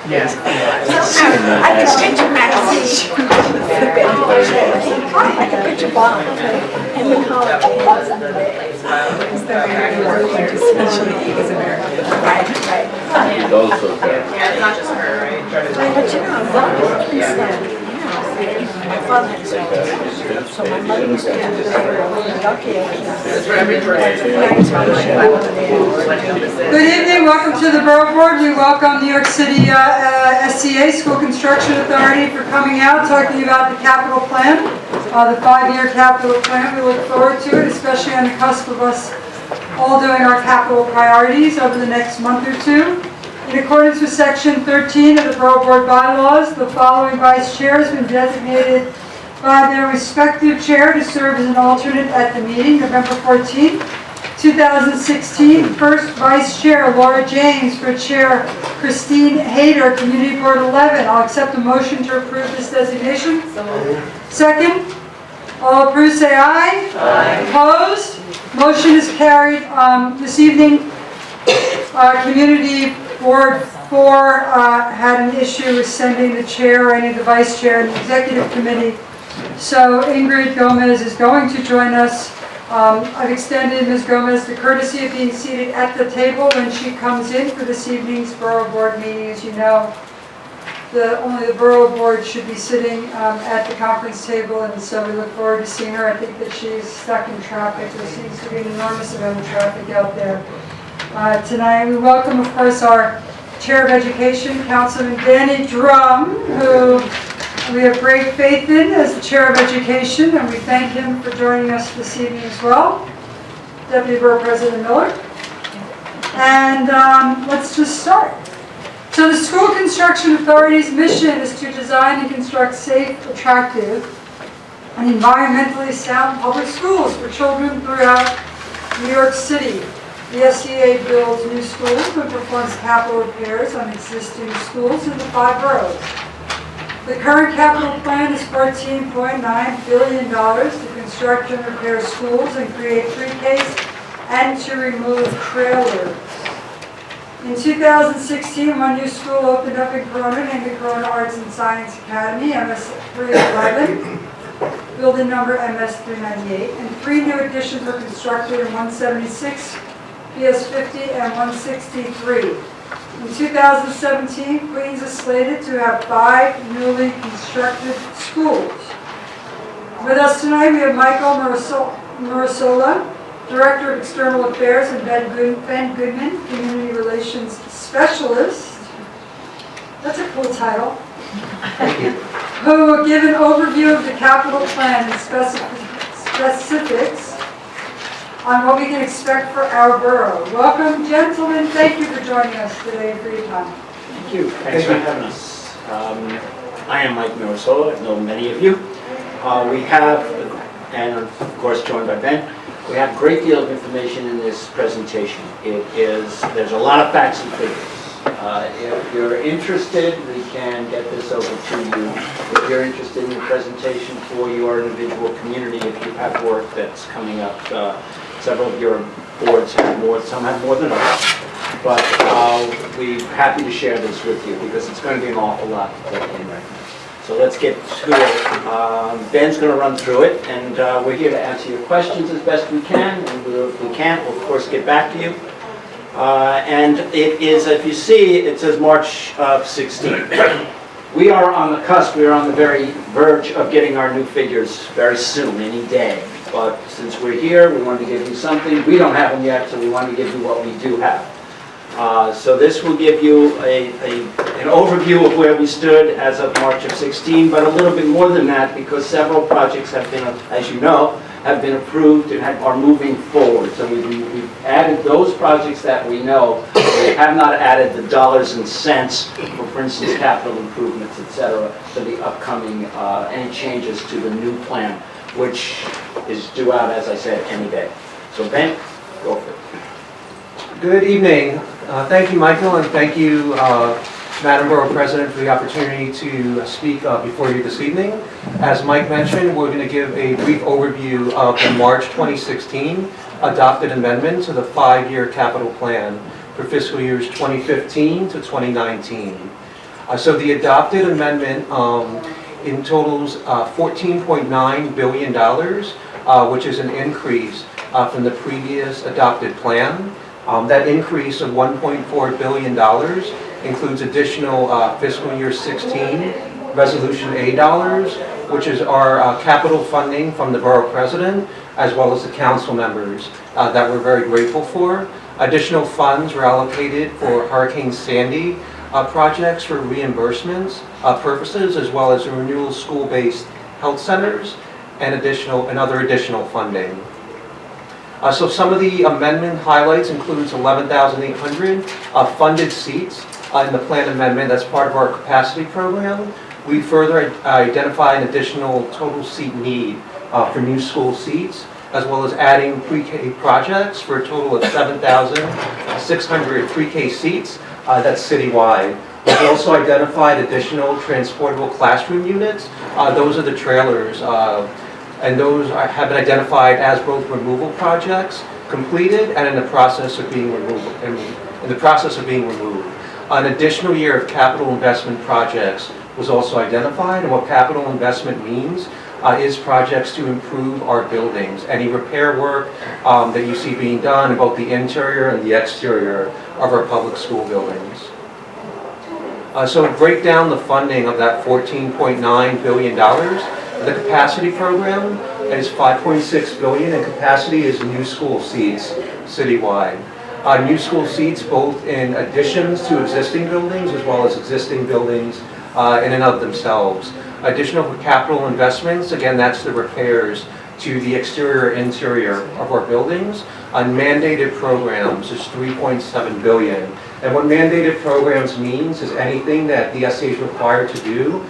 Yes. I can picture Maxie. I can picture Bob in the college. He's also there. Yeah, it's not just her, right? But you know, Bob is Kingston. My father had so my mother used to do this for a donkey. Good evening, welcome to the Borough Board. We welcome New York City SCA, School Construction Authority, for coming out, talking about the capital plan, the 5-year capital plan. We look forward to it, especially on the cusp of us all doing our capital priorities over the next month or two. In accordance with Section 13 of the Borough Board bylaws, the following vice chair has been designated by their respective chair to serve as an alternate at the meeting, November 14, 2016. First vice chair, Laura James, for chair, Christine Hayter, Community Board 11. I'll accept a motion to approve this designation. Second, all approved say aye. Aye. Opposed? Motion is carried. This evening, Community Board 4 had an issue with sending the chair, any of the vice chair, and the executive committee. So Ingrid Gomez is going to join us. I've extended Ms. Gomez the courtesy of being seated at the table when she comes in for this evening's Borough Board meeting. As you know, only the Borough Board should be sitting at the conference table, and so we look forward to seeing her. I think that she's stuck in traffic. There seems to be an enormous amount of traffic out there tonight. We welcome, of course, our Chair of Education, Councilman Danny Drum, who we have great faith in as the Chair of Education, and we thank him for joining us this evening as well. Deputy Borough President Miller. And let's just start. So the School Construction Authority's mission is to design and construct safe, attractive, and environmentally sound public schools for children throughout New York City. The SCA builds new schools and performs capital repairs on existing schools in the 5 boroughs. The current capital plan is $14.9 billion to construct and repair schools and create pre-Ks and to remove trailers. In 2016, one new school opened up in Corona named the Corona Arts and Science Academy, MS 311, building number MS 398, and 3 new additions were constructed in 176, PS 50, and 163. In 2017, Queens is slated to have 5 newly constructed schools. With us tonight, we have Michael Mirisola, Director of External Affairs, and Ben Goodman, Community Relations Specialist. That's a cool title. Who will give an overview of the capital plan and specifics on what we can expect for our borough. Welcome, gentlemen. Thank you for joining us today and for your time. Thank you. Thanks for having us. I am Mike Mirisola. I know many of you. We have, and of course joined by Ben, we have a great deal of information in this presentation. There's a lot of facts and figures. If you're interested, we can get this over to you. If you're interested in the presentation for your individual community, if you have work that's coming up, several of your boards have more, some have more than others. But we're happy to share this with you because it's going to be an awful lot to take in right now. So let's get to it. Ben's going to run through it, and we're here to answer your questions as best we can. And if we can't, we'll of course get back to you. And it is, if you see, it says March of 16. We are on the cusp, we are on the very verge of getting our new figures very soon, any day. But since we're here, we wanted to give you something. We don't have them yet, so we wanted to give you what we do have. So this will give you an overview of where we stood as of March of 16, but a little bit more than that because several projects have been, as you know, have been approved and are moving forward. So we've added those projects that we know. We have not added the dollars and cents for instance, capital improvements, etc., for the upcoming, any changes to the new plan, which is due out, as I said, any day. So Ben, go for it. Good evening. Thank you, Michael, and thank you, Madam Borough President, for the opportunity to speak before you this evening. As Mike mentioned, we're going to give a brief overview of the March 2016 adopted amendment to the 5-year capital plan for fiscal years 2015 to 2019. So the adopted amendment in totals $14.9 billion, which is an increase from the previous adopted plan. That increase of $1.4 billion includes additional fiscal year 16 Resolution A dollars, which is our capital funding from the Borough President, as well as the council members that we're very grateful for. Additional funds were allocated for Hurricane Sandy projects for reimbursements purposes, as well as renewal school-based health centers and other additional funding. So some of the amendment highlights includes 11,800 funded seats in the plan amendment. That's part of our capacity program. We further identify an additional total seat need for new school seats, as well as adding pre-K projects for a total of 7,600 pre-K seats. That's citywide. We've also identified additional transportable classroom units. Those are the trailers, and those have been identified as both removal projects completed and in the process of being removed. An additional year of capital investment projects was also identified, and what capital investment means is projects to improve our buildings. Any repair work that you see being done in both the interior and the exterior of our public school buildings. So to break down the funding of that $14.9 billion, the capacity program is $5.6 billion, and capacity is new school seats citywide. New school seats both in additions to existing buildings as well as existing buildings in and of themselves. Additional capital investments, again, that's the repairs to the exterior interior of our buildings. On mandated programs is $3.7 billion. And what mandated programs means is anything that the SCA is required to do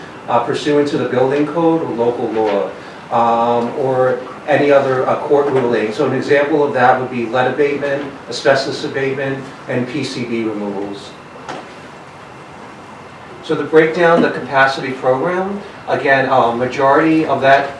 pursuant to the building code or local law, or any other court ruling. So an example of that would be lead abatement, asbestos abatement, and PCB removals. So to break down the capacity program, again, majority of that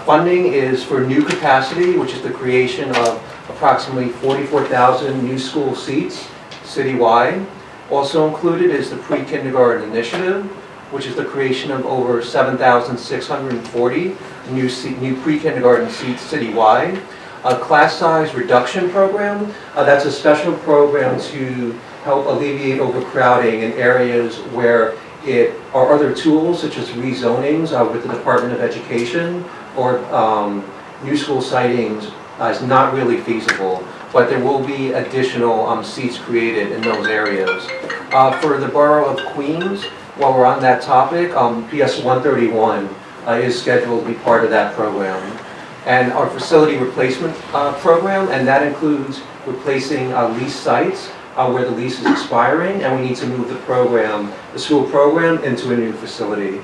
funding is for new capacity, which is the creation of approximately 44,000 new school seats citywide. Also included is the pre-kindergarten initiative, which is the creation of over 7,640 new pre-kindergarten seats citywide. A class size reduction program, that's a special program to help alleviate overcrowding in areas where it are other tools such as rezonings with the Department of Education or new school sightings is not really feasible, but there will be additional seats created in those areas. For the Borough of Queens, while we're on that topic, PS 131 is scheduled to be part of that program. And our facility replacement program, and that includes replacing lease sites where the lease is expiring, and we need to move the school program into a new facility.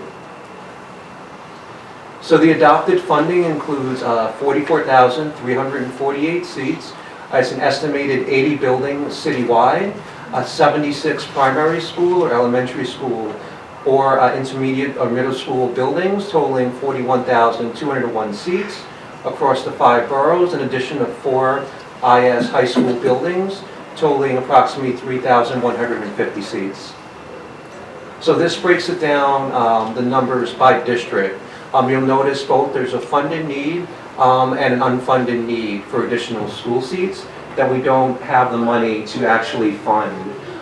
So the adopted funding includes 44,348 seats. It's an estimated 80 buildings citywide, 76 primary school or elementary school or intermediate or middle school buildings totaling 41,201 seats across the 5 boroughs, in addition to 4 IS high school buildings totaling approximately 3,150 seats. So this breaks it down, the numbers by district. You'll notice both there's a funded need and an unfunded need for additional school seats that we don't have the money to actually fund.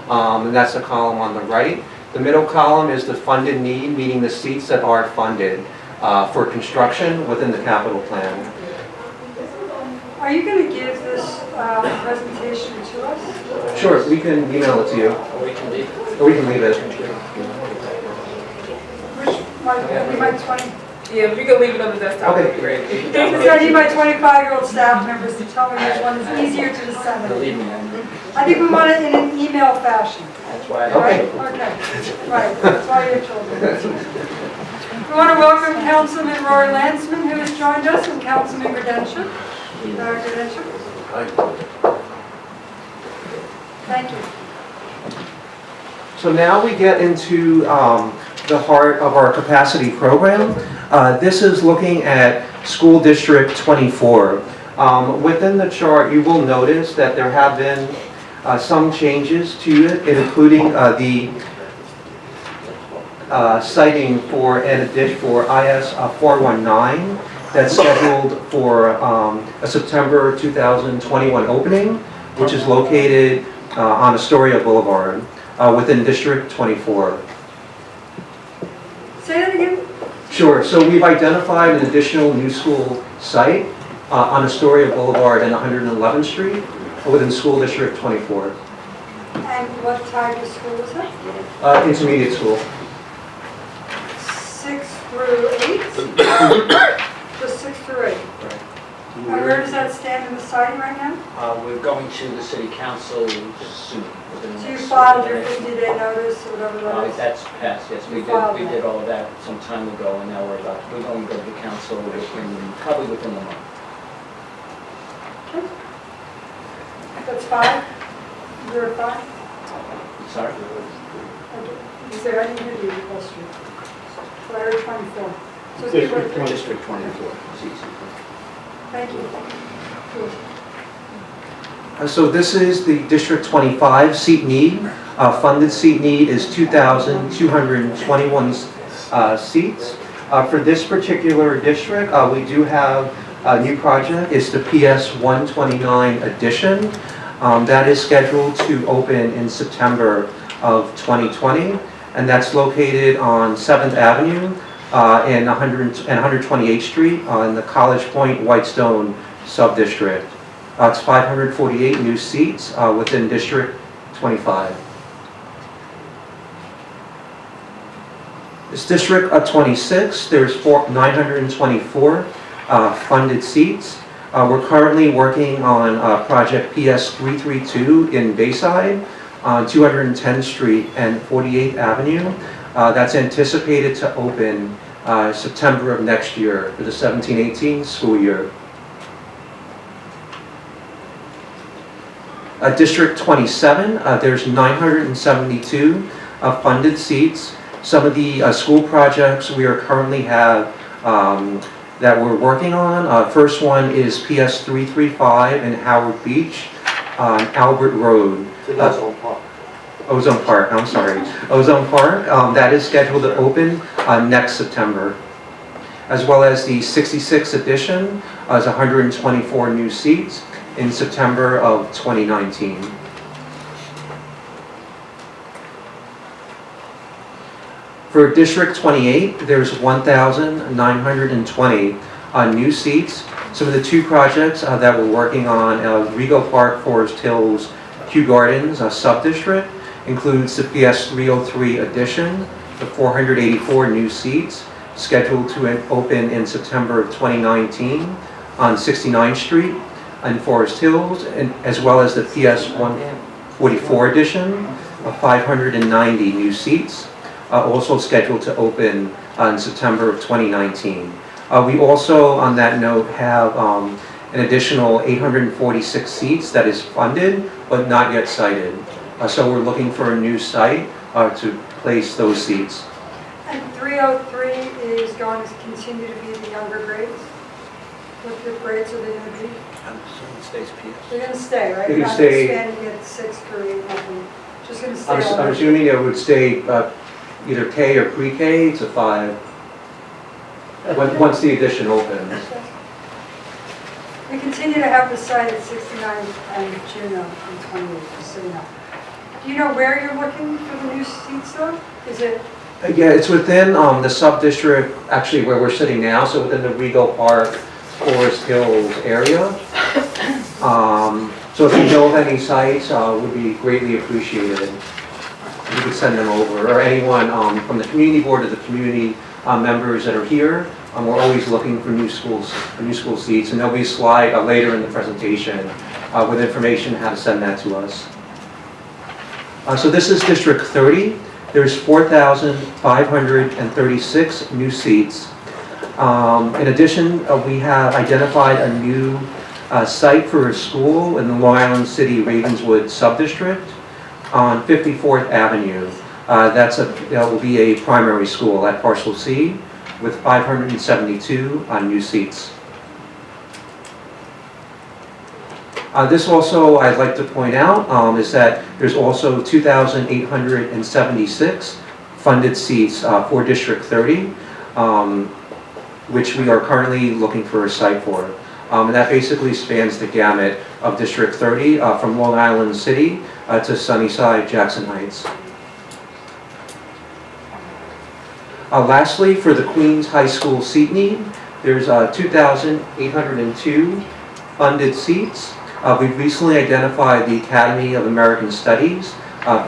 And that's the column on the right. The middle column is the funded need, meaning the seats that are funded for construction within the capital plan. Are you going to give this presentation to us? Sure, we can email it to you. Or we can leave. Or we can leave it. Which, my 20? Yeah, if you could leave it on the desktop, Okay. that'd be great. Because I need my 25-year-old staff members to tell me which one is easier to disseminate. Believe me, I think we want it in an email fashion. that's why I Right? Okay. Okay. Right, that's why you're children. We want to welcome Councilman Rory Lansman, who has joined us, and Councilman Gredensha. Thank you. So now we get into the heart of our capacity program. This is looking at School District 24. Within the chart, you will notice that there have been some changes to it, including the siting for an addition for IS 419 that's scheduled for a September 2021 opening, which is located on Astoria Boulevard within District 24. Say that again? Sure, so we've identified an additional new school site on Astoria Boulevard and 111th Street within School District 24. And what type of school is it? Intermediate school. 6 through 8? Just 6 through 8. And where does that stand in the site right now? We're going to the city council soon. within the So you next- filed your 50-day notice or whatever that is? That's passed, yes, we You filed did that. all of that some time ago, and now we're going to go to the council probably within the month. That's 5? You're at 5? Sorry? Is there any of you question? So I heard 24. So it's good with- District 24. Thank you. Good. So this is the District 25 seat need. Funded seat need is 2,221 seats. For this particular district, we do have a new project. It's the PS 129 addition. That is scheduled to open in September of 2020, and that's located on 7th Avenue and 128th Street in the College Point Whitestone subdistrict. It's 548 new seats within District 25. This District 26, there's 924 funded seats. We're currently working on project PS 332 in Bayside on 210th Street and 48th Avenue. That's anticipated to open September of next year for the 17-18 school year. District 27, there's 972 funded seats. Some of the school projects we are currently have that we're working on. First one is PS 335 in Howard Beach on Albert Road. Ozone Park. Ozone Park, I'm sorry. Ozone Park, that is scheduled to open next September. As well as the 66 edition, is 124 new seats in September of 2019. For District 28, there's 1,920 new seats. Some of the two projects that we're working on, Rego Park, Forest Hills, Kew Gardens sub-district, includes the PS 303 addition, the 484 new seats, scheduled to open in September of 2019 on 69th Street in Forest Hills, and as well as the PS 144 edition of 590 new seats, also scheduled to open in September of 2019. We also, on that note, have an additional 846 seats that is funded but not yet sited. So we're looking for a new site to place those seats. And 303 is going to continue to be the younger grades? What good grades are they going to be? They're going to stay, right? They're gonna Not stay- expanding it 6 through 8, nothing. Just going to stay I'm on. assuming it would stay either K or pre-K to 5 once the addition opens. We continue to have the site at 69 and Juno and 28, just so you know. Do you know where you're looking for the new seats though? Is it, Yeah, it's within the sub-district, actually where we're sitting now, so within the Rego Park, Forest Hills area. So if you know of any sites, would be greatly appreciated. You could send them over, or anyone from the community board or the community members that are here. We're always looking for new school seats, and there'll be a slide later in the presentation with information how to send that to us. So this is District 30. There's 4,536 new seats. In addition, we have identified a new site for a school in the Long Island City Ravenswood subdistrict on 54th Avenue. That will be a primary school at Parcel C with 572 new seats. This also, I'd like to point out, is that there's also 2,876 funded seats for District 30, which we are currently looking for a site for. And that basically spans the gamut of District 30 from Long Island City to Sunnyside, Jackson Heights. Lastly, for the Queens High School seat need, there's 2,802 funded seats. We've recently identified the Academy of American Studies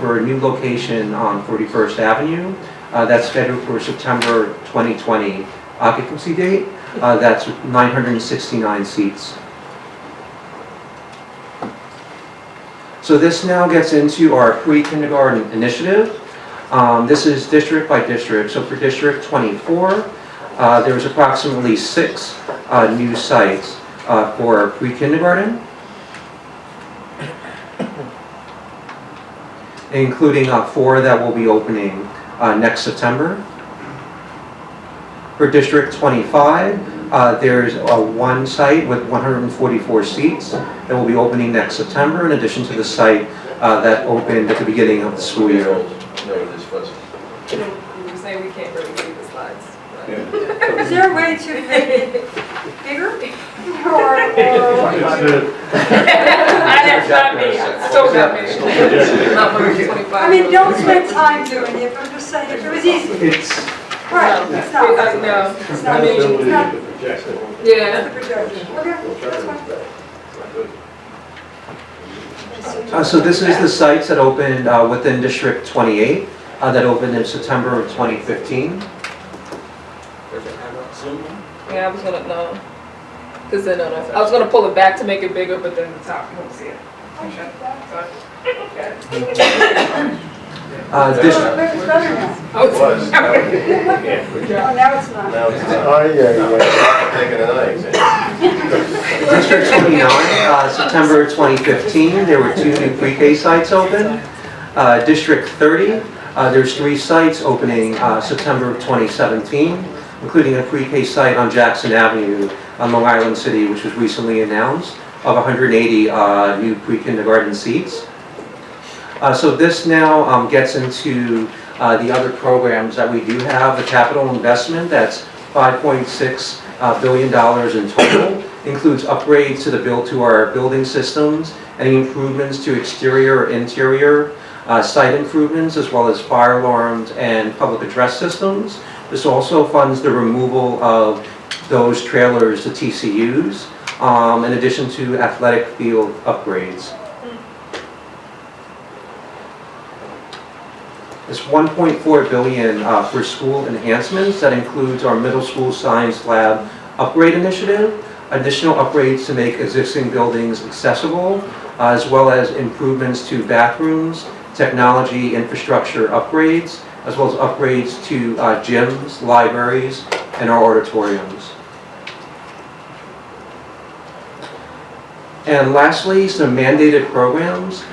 for a new location on 41st Avenue. That's scheduled for September 2020 occupancy date. That's 969 seats. So this now gets into our pre-kindergarten initiative. This is district by district. So for District 24, there's approximately 6 new sites for pre-kindergarten, including 4 that will be opening next September. For District 25, there's 1 site with 144 seats that will be opening next September, in addition to the site that opened at the beginning of the school year. We were saying we can't really see the slides. but- Is there a way to make it bigger? Or That's not me, it's still not me. Not number 25. I mean, don't spend time doing it, but I'm just saying, if it was easy. It's Right, it's not. No, It's I not, mean, it's not yeah. the projection. Okay, that's fine. So this is the sites that opened within District 28 that opened in September of 2015. Yeah, I was gonna, no. Cause then, I was gonna pull it back to make it bigger, but then the top, you won't see it. Okay. Dis- It's better now. Oh, Oh, now it's not. District 29, September 2015, there were 2 new pre-K sites open. District 30, there's 3 sites opening September of 2017, including a pre-K site on Jackson Avenue on Long Island City, which was recently announced, of 180 new pre-kindergarten seats. So this now gets into the other programs that we do have. The capital investment, that's $5.6 billion in total, includes upgrades to our building systems, any improvements to exterior or interior site improvements, as well as fire alarms and public address systems. This also funds the removal of those trailers to TCUs, in addition to athletic field upgrades. It's $1.4 billion for school enhancements. That includes our middle school science lab upgrade initiative, additional upgrades to make existing buildings accessible, as well as improvements to bathrooms, technology infrastructure upgrades, as well as upgrades to gyms, libraries, and our auditoriums. And lastly, some mandated programs,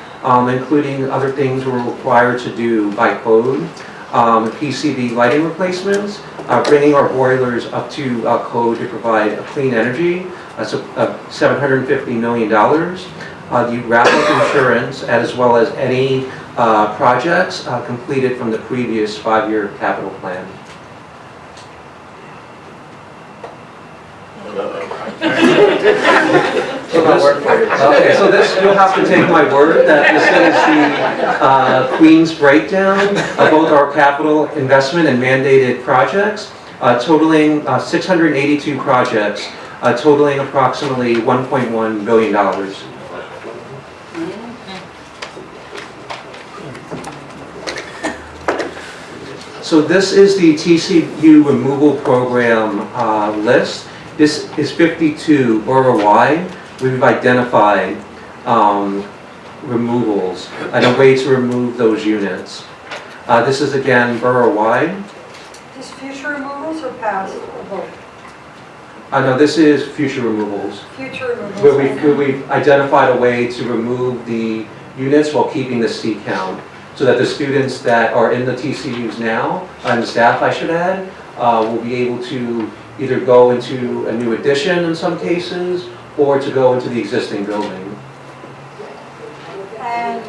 including other things we're required to do by code, PCB lighting replacements, bringing our boilers up to code to provide clean energy, so $750 million. The wrap-up insurance, as well as any projects completed from the previous 5-year capital plan. Okay, so this, you'll have to take my word that this is the Queens breakdown of both our capital investment and mandated projects, totaling 682 projects, totaling approximately $1.1 billion. So this is the TCU removal program list. This is 52 borough-wide. We've identified removals and a way to remove those units. This is again borough-wide. Just future removals or past? Or both? No, this is future removals. Future removals. Where we've identified a way to remove the units while keeping the seat count, so that the students that are in the TCUs now, and the staff I should add, will be able to either go into a new addition in some cases, or to go into the existing building. And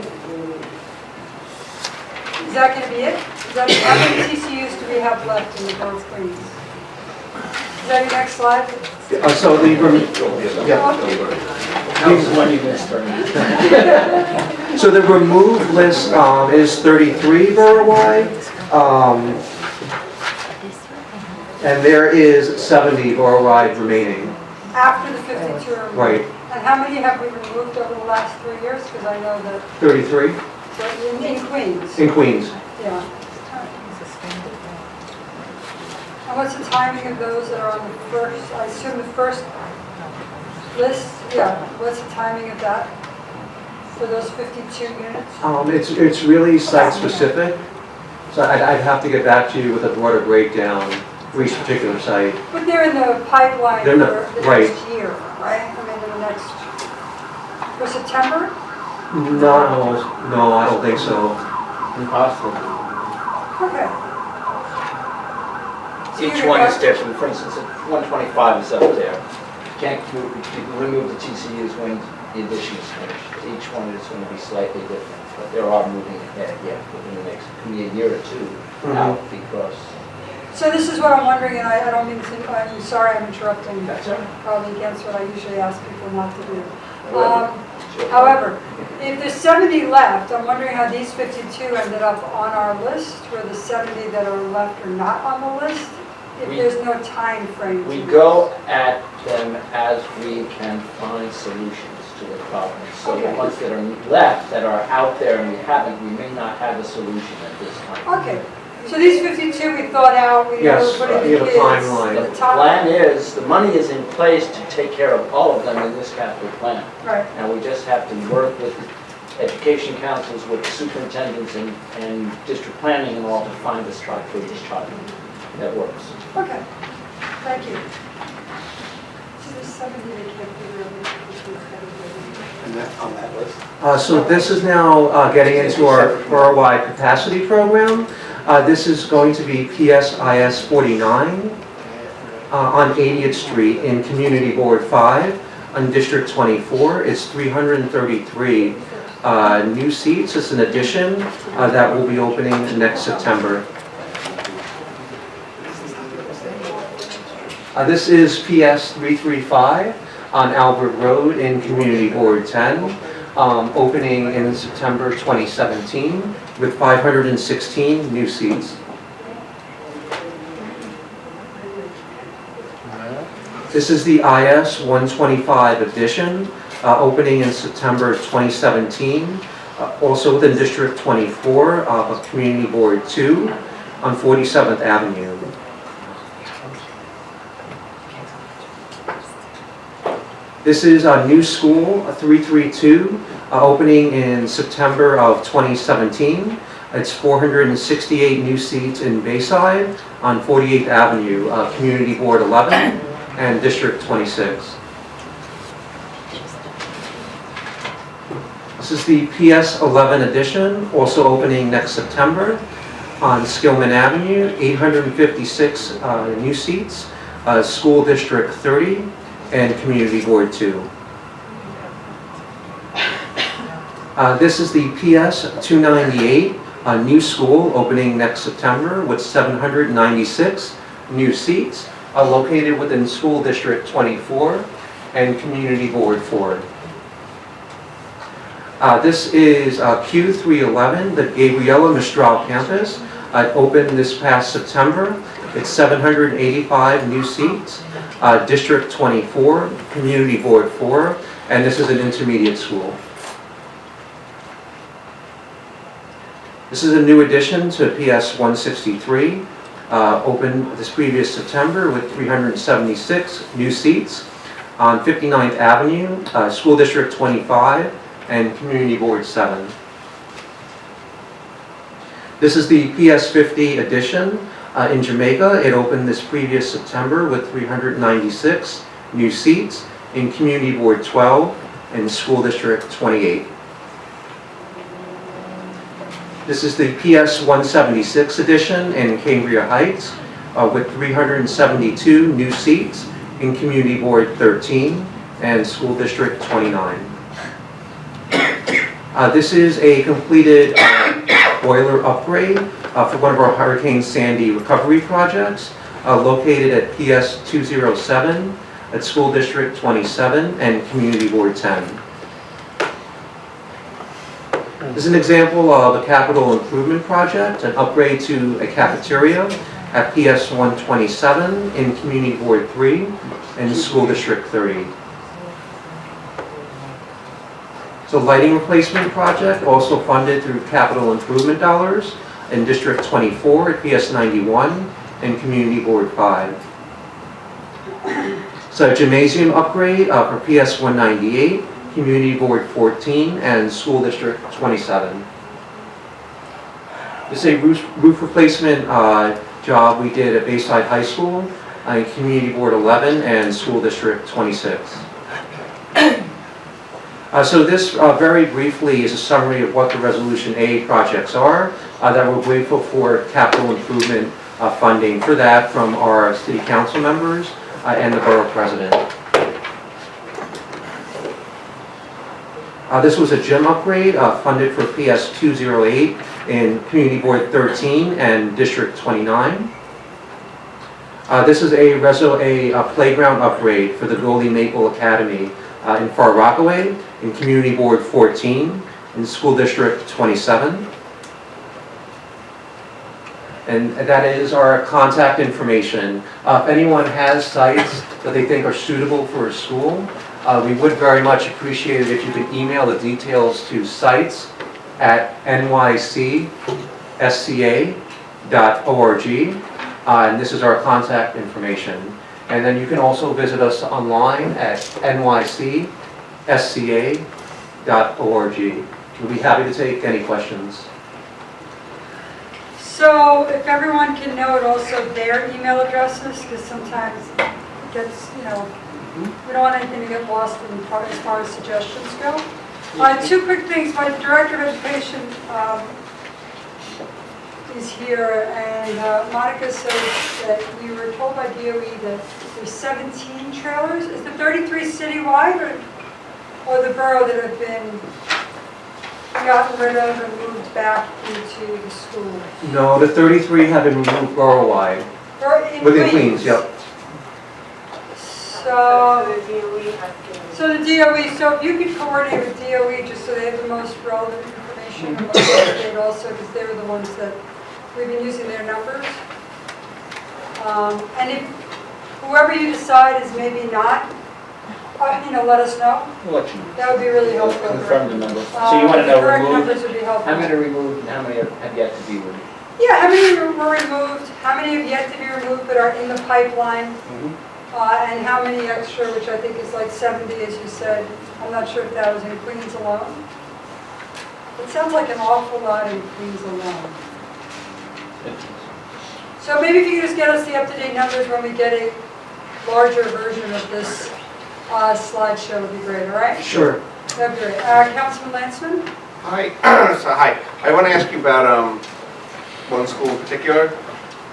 is that going to be it? Is How many TCUs do we have left in the Borough of Queens? Is that your next slide? So the, That was the one you missed, right? so the removed list is 33 borough-wide, and there is 70 borough-wide remaining. After the 52 are removed? Right. And how many have we removed over the last 3 years? Because I know that 33 in Queens. in Queens. Yeah. And what's the timing of those that are on the first, I assume the first list? Yeah, what's the timing of that for those 52 units? It's really site-specific, so I'd have to get back to you with a broader breakdown for each particular site. But they're in the pipeline They're for not- the right. next year, right? I mean, in the next, for September? No, I don't think so. Impossible. Okay. Each one is different. For instance, 125 is up there. Can't remove the TCUs when the addition is finished. Each one is going to be slightly different, but there are moving ahead, yeah, within the next, could be a year or two out because. So this is what I'm wondering, and I don't mean to, I'm sorry I'm interrupting. That's all right. Probably against what I usually ask people not to do. Sure. However, if there's 70 left, I'm wondering how these 52 ended up on our list, where the 70 that are left are not on the list, if there's no time frame. We go at them as we can find solutions to the problem. So the Okay. ones that are left, that are out there and we haven't, we may not have a solution at this time. Okay, so these 52 we thought out, we know Yes, we're putting you the have a kids. timeline. The plan is, the money is in place to take care of all of them in this capital plan. Right, And we just have to work with the education councils, with the superintendents and district planning and all to find a strike for each child that works. okay, thank you. So there's 70 they can't figure out. And that, on that list? So this is now getting into our borough-wide capacity program. This is going to be PSIS 49 on 80th Street in Community Board 5 on District 24. It's 333 new seats. It's an addition that will be opening next September. This is PS 335 on Albert Road in Community Board 10, opening in September 2017 with 516 new seats. This is the IS 125 edition, opening in September 2017, also within District 24 of Community Board 2 on 47th Avenue. This is a new school, 332, opening in September of 2017. It's 468 new seats in Bayside on 48th Avenue, Community Board 11 and District 26. This is the PS 11 edition, also opening next September on Skillman Avenue, 856 new seats, School District 30 and Community Board 2. This is the PS 298, a new school opening next September with 796 new seats, located within School District 24 and Community Board 4. This is Q311, the Gabriela Mistral campus, opened this past September. It's 785 new seats, District 24, Community Board 4, and this is an intermediate school. This is a new addition to PS 163, opened this previous September with 376 new seats on 59th Avenue, School District 25, and Community Board 7. This is the PS 50 edition in Jamaica. It opened this previous September with 396 new seats in Community Board 12 and School District 28. This is the PS 176 edition in Cambria Heights with 372 new seats in Community Board 13 and School District 29. This is a completed boiler upgrade for one of our Hurricane Sandy recovery projects located at PS 207 at School District 27 and Community Board 10. This is an example of a capital improvement project, an upgrade to a cafeteria at PS 127 in Community Board 3 and School District 30. So lighting replacement project also funded through capital improvement dollars in District 24 at PS 91 and Community Board 5. So gymnasium upgrade for PS 198, Community Board 14 and School District 27. This is a roof replacement job we did at Bayside High School, Community Board 11 and School District 26. So this very briefly is a summary of what the Resolution A projects are that we're grateful for capital improvement funding for that from our city council members and the borough president. This was a gym upgrade funded for PS 208 in Community Board 13 and District 29. This is a playground upgrade for the Goldie Maple Academy in Far Rockaway in Community Board 14 in School District 27. And that is our contact information. If anyone has sites that they think are suitable for a school, we would very much appreciate it if you could email the details to sites@nycsca.org. And this is our contact information. And then you can also visit us online at nycsca.org. We'll be happy to take any questions. So if everyone can note also their email addresses, because sometimes it gets, we don't want anything to get lost as far as suggestions go. Two quick things. My Director of Education is here, and Monica says that we were told by DOE that there's 17 trailers. Is the 33 citywide or the borough that have been gotten rid of and moved back into the school? No, the 33 have been removed borough-wide. Within Queens, yep. So the DOE, so if you could coordinate with DOE just so they have the most relevant information about the state also, because they were the ones that we've been using their numbers. And if whoever you decide is maybe not, let us know. We'll let you know. That would be really helpful. Confirm the number. So you want to know correct removed? numbers would be helpful. How many are removed and how many have yet to be removed? Yeah, how many were removed, how many have yet to be removed but are in the pipeline, and how many extra, which I think is like 70, as you said. I'm not sure if that was in Queens alone. It sounds like an awful lot in Queens alone. So maybe if you could just get us the up-to-date numbers when we get a larger version of this slideshow would be great, all right? Sure. That'd be great. Councilman Lansman? Hi, hi. I want to ask you about one school in particular.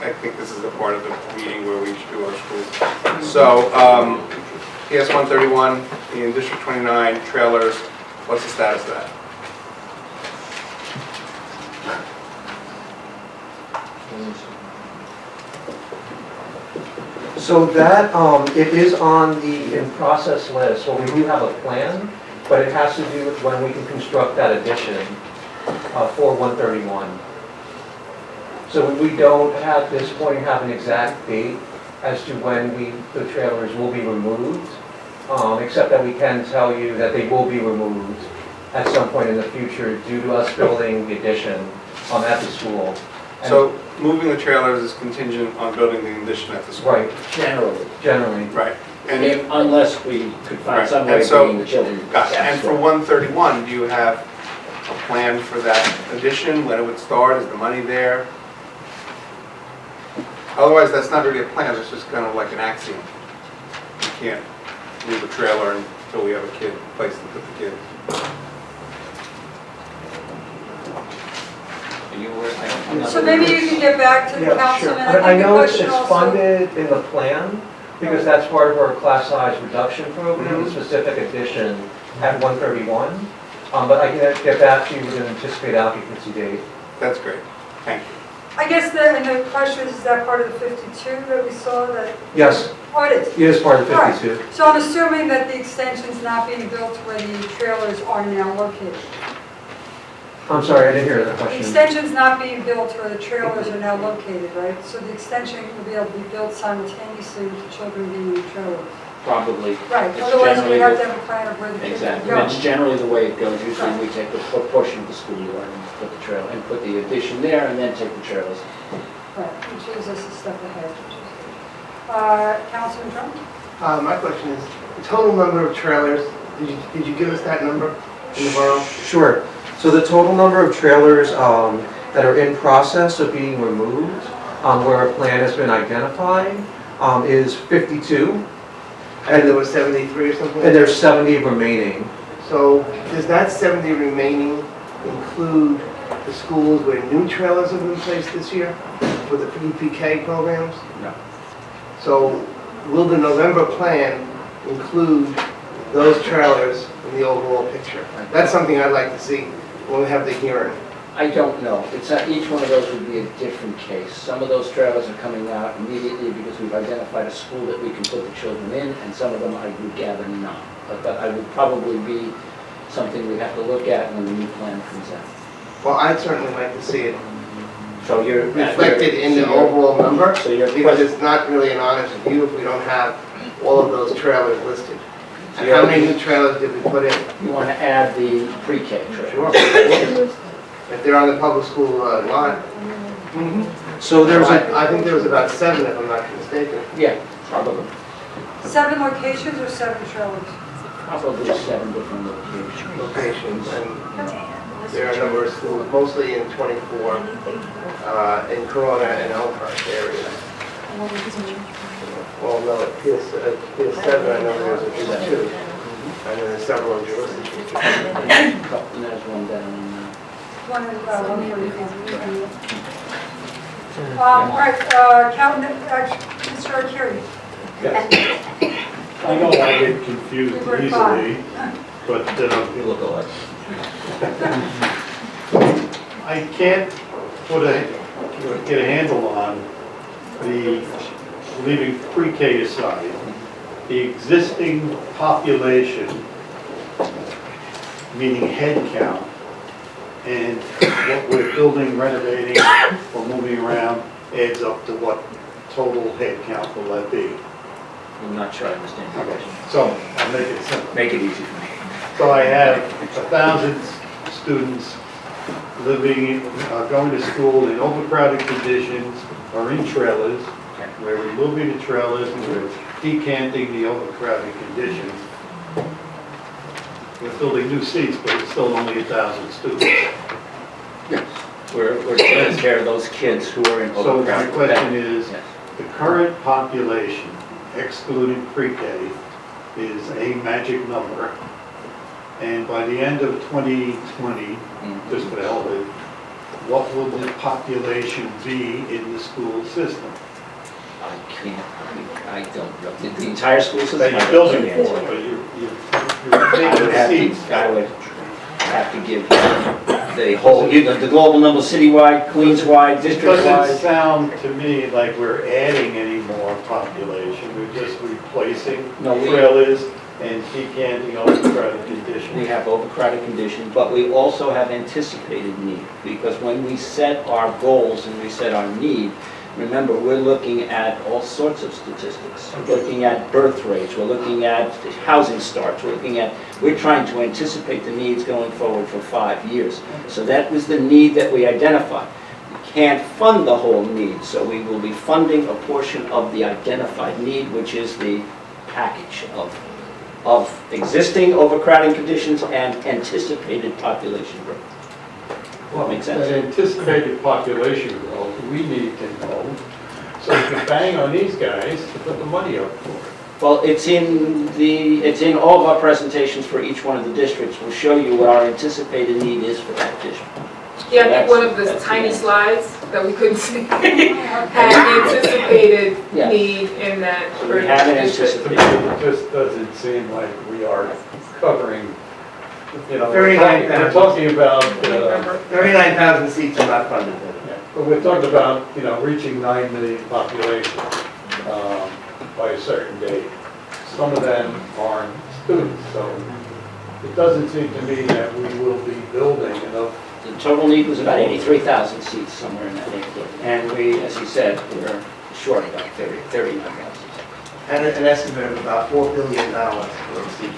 I think this is the part of the meeting where we should do our schools. So, PS 131 in District 29, trailers, what's the status of that? So that, it is on the in-process list, so we do have a plan, but it has to do with when we can construct that addition for 131. So we don't at this point have an exact date as to when the trailers will be removed, except that we can tell you that they will be removed at some point in the future due to us building the addition at the school. And so moving the trailers is contingent on building the addition at the school? right, generally. Right. And Unless we could find Right. some way And of so- bringing the children. Gotcha. And for 131, do you have a plan for that addition, when it would start? Is the money there? Otherwise, that's not really a plan, it's just kind of like an axiom. You can't move a trailer until we have a place to put the kid. So maybe you can get back to the Yeah, councilman. sure. I think I the know it's question also- funded in the plan, because that's part of our class size reduction program, the specific addition at 131. But I can get back to you with an anticipated occupancy date. That's great. Thank you. I guess and the question is that part of the 52 that we saw that? Yes, Oh, it is. it is part of All right. 52. So I'm assuming that the extension's not being built where the trailers are now located. I'm sorry, I didn't hear that The question. extension's not being built where the trailers are now located, right? So the extension will be able to be built simultaneously with the children being in the trailers. Probably. Right, It's otherwise we generally have the- to have a plan of where the kids are Exactly. going. It's generally the way it goes. Usually we take a portion of the schoolyard and put the trail, and put the addition there, and then take the trailers. Right, which leaves us a step ahead, which is good. Councilman Trump? My question is, the total number of trailers, did you give us that number in the borough? Sure. So the total number of trailers that are in process of being removed, where a plan has been identified, is 52. And there was 73 or something? And there's 70 remaining. So does that 70 remaining include the schools where new trailers have been placed this year for the PPK programs? No. So will the November plan include those trailers in the overall picture? That's something I'd like to see when we have the hearing. I don't know. It's each one of those would be a different case. Some of those trailers are coming out immediately because we've identified a school that we can put the children in, and some of them I would gather not. But I would probably be something we have to look at when the new plan comes out. Well, I'd certainly like to see it So you're reflected in the overall number, So your because question, it's not really an honest view if we don't have all of those trailers listed. And Yeah. how many new trailers did we put in? you want to add the pre-K Sure. trailers. If they're on the public school lot. So there's a, I think there was about 7 if I'm not mistaken. Yeah, probably. 7 locations or 7 trailers? Probably 7 different locations. Locations, and there are a number of schools, mostly in 24, in Corona and Elmhurst area. Well, no, at PS7, I know there's at least 2, and then there's several in Jerusalem. And there's one down in, One in, 144. All right, Mr. Arcuri. I know I get confused We were easily, but you look alike. I can't get a handle on leaving pre-K aside, the existing population, meaning head count, and what we're building, renovating, or moving around adds up to what total head count will that be? I'm not sure I understand your question. So, I'll make it simple. Make it easy for me. So I have 1,000 students living, going to school in overcrowded conditions or in trailers. We're removing the trailers and we're decanting the overcrowded conditions. We're building new seats, but it's still only 1,000 students. We're taking care of those kids who are in So my overcrowded. question is, Yes. the current population, excluding pre-K, is a magic number. And by the end of 2020, just for the hell of it, what will the population be in the school system? I don't know. The entire school system? That you're building for, but you're taking seats. I would have to give the whole, the global number, citywide, Queens-wide, It doesn't district-wide. sound to me like we're adding any more population, we're just replacing No, we- trailers and decanting overcrowded conditions. We have overcrowded conditions, but we also have anticipated need, because when we set our goals and we set our need, remember, we're looking at all sorts of statistics. We're looking at birth rates, we're looking at housing starts, we're trying to anticipate the needs going forward for 5 years. So that was the need that we identified. We can't fund the whole need, so we will be funding a portion of the identified need, which is the package of existing overcrowding conditions and anticipated population growth. Well, Makes sense. that anticipated population growth, we need to know, so we can bang on these guys to put the money up for it. Well, it's in all of our presentations for each one of the districts. We'll show you what our anticipated need is for that district. Yeah, I think one of the tiny slides that we couldn't see had anticipated Yeah. need in that. So we have an district. To me, anticipated. it just doesn't seem like we are covering You know, 39,000. we're talking about, 39,000 seats are not funded. but we're talking about, you know, reaching 9 million population by a certain date. Some of them aren't students, so it doesn't seem to me that we will be building enough. The total need was about 83,000 seats, somewhere in that neighborhood. And we, as you said, we're short about 39,000. And an estimate of about $4 billion for seats.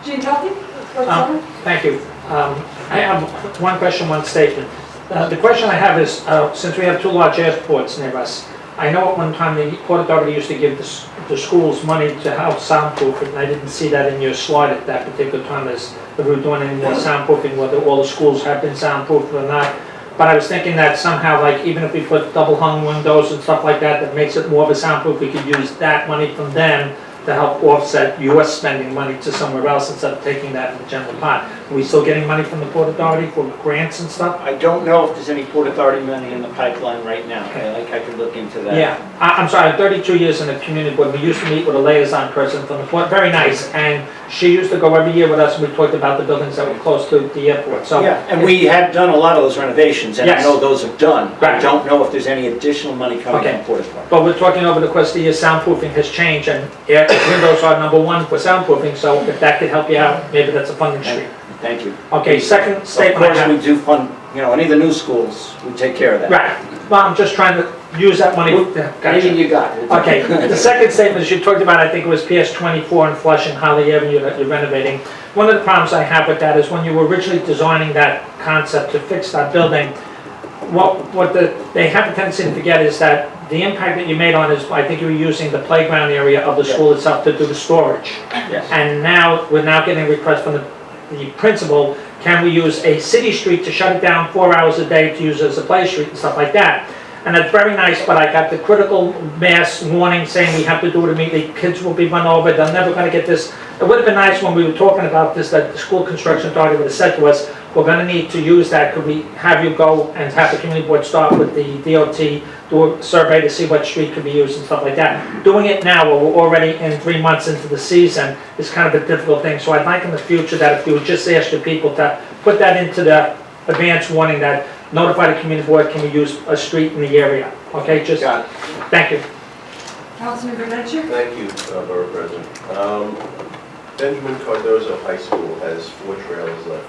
Gene Tuffy? Thank you. I have one question, one statement. The question I have is, since we have two large airports near us, I know at one time the Port Authority used to give the schools money to help soundproof it, and I didn't see that in your slide at that particular time as if we were doing any more soundproofing, whether all the schools have been soundproofed or not. But I was thinking that somehow, like, even if we put double hung windows and stuff like that, that makes it more of a soundproof, we could use that money from them to help offset your spending money to somewhere else instead of taking that in the general pot. Are we still getting money from the Port Authority for grants and stuff? I don't know if there's any Port Authority money in the pipeline right now. I could look into that. Yeah, I'm sorry, I'm 32 years in the community board. We used to meet with a liaison person from the port, very nice, and she used to go every year with us, and we talked about the buildings that were close to the airport, so. Yeah, and we have done a lot of those renovations, and I Yes. know those are done. I Right. don't know if there's any additional money coming Okay. from Port Authority. But we're talking over the course of the year, soundproofing has changed, and windows are number one for soundproofing, so if that could help you out, maybe that's a funding stream. Thank you. Okay, second Of statement I course, have. we do fund, you know, any of the new schools, we take care of that. Right, well, I'm just trying to use that money. Anything Gotcha. you got. Okay, the second statement is you talked about, I think it was PS 24 in Flushing, Holly Avenue that you're renovating. One of the problems I have with that is when you were originally designing that concept to fix that building, they have a tendency to forget is that the impact that you made on is, I think you were using the playground area of the school itself to do the storage. Yes. And now, we're now getting requests from the principal, can we use a city street to shut it down 4 hours a day to use as a play street and stuff like that? And that's very nice, but I got the critical mass warning saying we have to do it immediately, kids will be run over, they're never gonna get this. It would have been nice when we were talking about this, that the school construction authority would have said to us, we're gonna need to use that, could we have you go and have the community board start with the DOT, do a survey to see what street could be used and stuff like that. Doing it now, while we're already in 3 months into the season, is kind of a difficult thing, so I'd like in the future that if you would just ask your people to put that into the advance warning that notify the community board, can we use a street in the area? Okay, just, Got it. thank you. Councilman Bergenci? Thank you, Borough President. Benjamin Cardozo High School has 4 trailers left.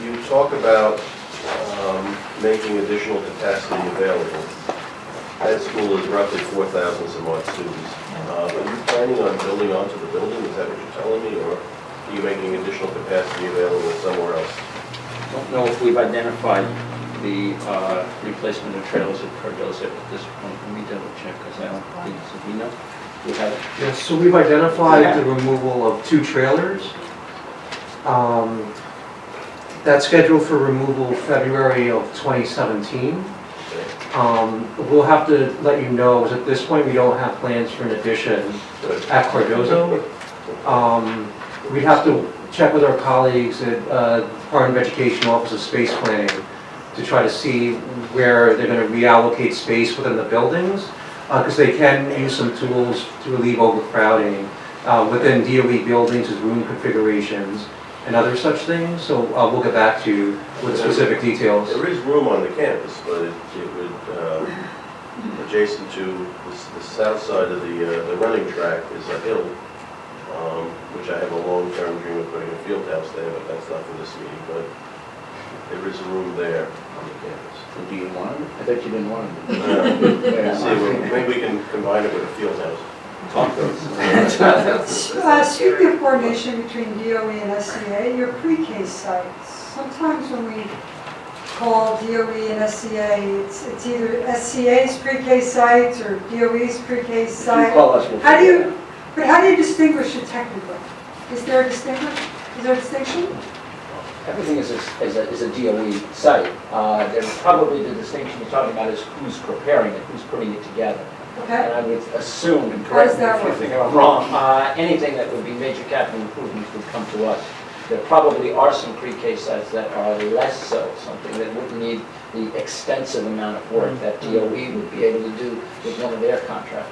You talk about making additional capacity available. That school is roughly 4,000 some odd students. Are you planning on building onto the building? Is that what you're telling me? Or are you making additional capacity available somewhere else? I don't know if we've identified the replacement of trailers at Cardozo at this point. Let me double check, because I don't think, so we know. We have it. Yes, so we've identified the removal of 2 trailers. That's scheduled for removal February of 2017. We'll have to let you know, at this point, we don't have plans for an addition at Cardozo. We'd have to check with our colleagues at Department of Education Office of Space Planning to try to see where they're going to reallocate space within the buildings, because they can use some tools to relieve overcrowding within DOE buildings as room configurations and other such things. So we'll get back to you with specific details. There is room on the campus, but it would, adjacent to the south side of the running track is a hill, which I have a long-term dream of putting a field house there, but that's not for this meeting. But there is room there on the campus. Do you want them? I thought you didn't want them. See, maybe we can combine it with a field house. Talk those. Speaking of coordination between DOE and SCA, your pre-K sites, sometimes when we call DOE and SCA, it's either SCA's pre-K sites or DOE's pre-K site. Call us, we'll How do figure it you, but how do you distinguish it technically? Is there a distinction? Everything is a DOE site. There's probably the distinction you're talking about is who's preparing it, who's putting it together. And Okay, I would assume, and How correct does me that if you work? think I'm wrong, anything that would be major capital improvements would come to us. There probably are some pre-K sites that are less so, something that wouldn't need the extensive amount of work that DOE would be able to do with one of their contractors.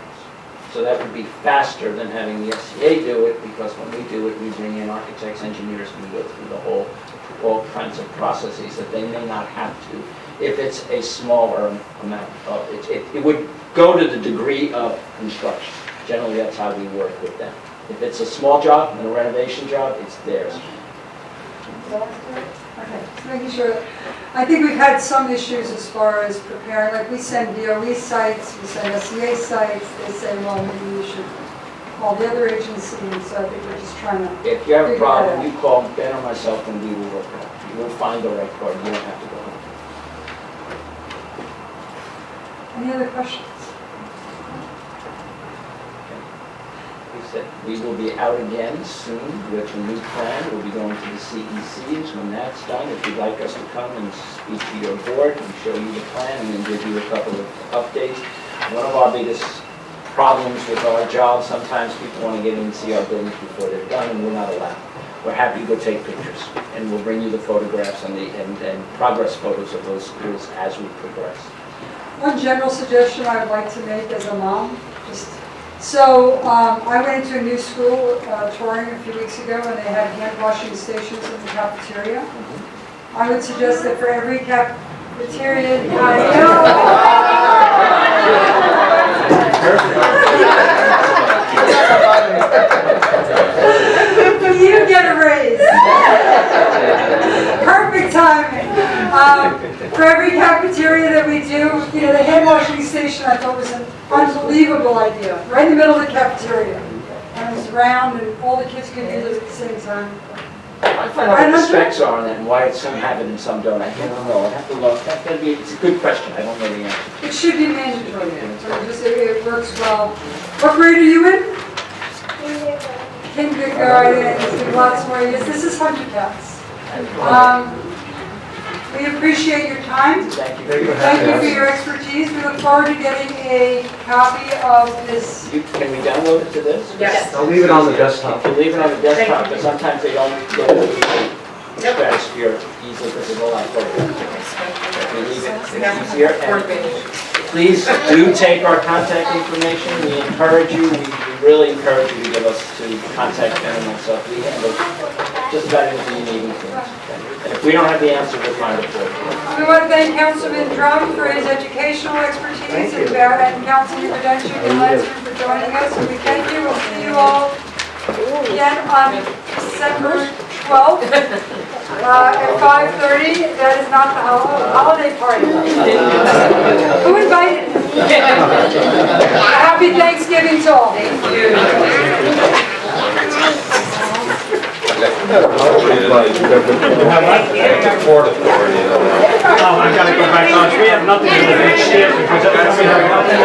So that would be faster than having the SCA do it, because when we do it, we bring in architects, engineers, and we go through all kinds of processes that they may not have to. If it's a smaller amount of, it would go to the degree of construction. Generally, that's how we work with them. If it's a small job and a renovation job, it's theirs. Okay, just making sure. I think we've had some issues as far as preparing, like we send DOE sites, we send SCA sites, they say, well, maybe we should call the other agency, and so I think we're just trying to. If you have a figure problem, that out. you call Ben or myself and we will work it out. You will find the right party, you don't have to go home. Any other questions? We said we will be out again soon with a new plan. We'll be going to the CECs. When that's done, if you'd like us to come and speak to your board and show you the plan and then give you a couple of updates. One of our biggest problems with our job, sometimes people want to get in and see our buildings before they're done, and we're not allowed. We're happy to go take pictures, and we'll bring you the photographs and progress photos of those schools as we progress. One general suggestion I would like to make as a mom, so I went into a new school touring a few weeks ago, and they had hand washing stations in the cafeteria. I would suggest that for every cafeteria, you get a raise. Perfect timing. For every cafeteria that we do, the hand washing station I thought was an unbelievable idea, right in the middle of the cafeteria. And it was round and all the kids could use it at the same time. I find out what the specs are on that and why some have it and some don't. I don't know. I have to look. It's a good question. I don't know the answer. It should be mandatory. It works well. What grade are you in? Kindergarten. Lots more years. This is 100 cats. We appreciate your time. Thank you. Thank you for your expertise. We look forward to getting a copy of this. Can we download it to this? Yes. I'll leave it on the desktop. If you leave it on the desktop, but sometimes they don't go to the stratosphere easily because there's a lot of photographs. If we leave it, it's easier. And please do take our contact information. We encourage you. We really encourage you to give us to contact Ben and myself. We handle just about anything you need. And if we don't have the answer, we'll find it for you. We want to thank Councilman Drum for his educational expertise and Councilman Prudential and Lansman for joining us. And we thank you. We'll see you all again on December 12th at 5:30. That is not the holiday party. Who invited? Happy Thanksgiving to all. Thank you. Oh, I gotta go back on. We have nothing to do with next year because we have nothing.